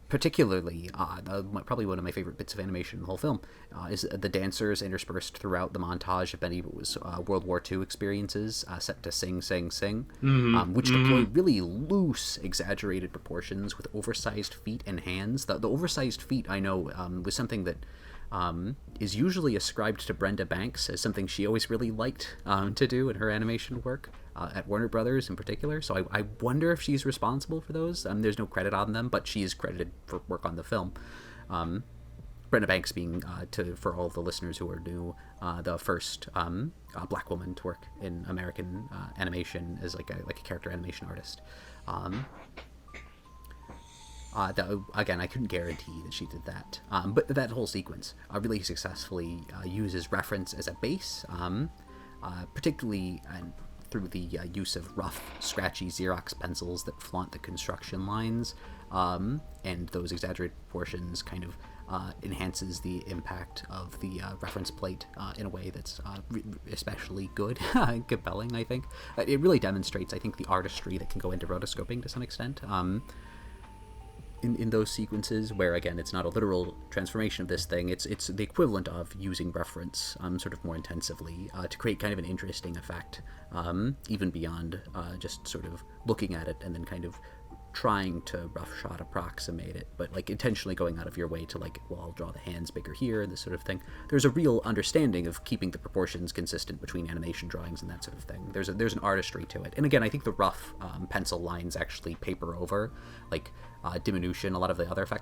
particularly, probably one of my favorite bits of animation in the whole film, is the dancers interspersed throughout the montage of many World War II experiences set to Sing, Sing, Sing, which deploy really loose, exaggerated proportions with oversized feet and hands. The oversized feet, I know, was something that is usually ascribed to Brenda Banks as something she always really liked to do in her animation work, at Warner Brothers in particular. So I wonder if she's responsible for those. There's no credit on them, but she is credited for work on the film. Brenda Banks being, for all of the listeners who are new, the first black woman to work in American animation as like a character animation artist. Again, I couldn't guarantee that she did that, but that whole sequence really successfully uses reference as a base, particularly through the use of rough, scratchy Xerox pencils that flaunt the construction lines, and those exaggerated proportions kind of enhances the impact of the reference plate in a way that's especially good and compelling, I think. It really demonstrates, I think, the artistry that can go into rotoscoping to some extent. In those sequences where, again, it's not a literal transformation of this thing, it's the equivalent of using reference sort of more intensively to create kind of an interesting effect, even beyond just sort of looking at it and then kind of trying to roughshod approximate it, but like intentionally going out of your way to like, well, I'll draw the hands bigger here and this sort of thing. There's a real understanding of keeping the proportions consistent between animation drawings and that sort of thing. There's an artistry to it. And again, I think the rough pencil lines actually paper over like diminution a lot of the other effects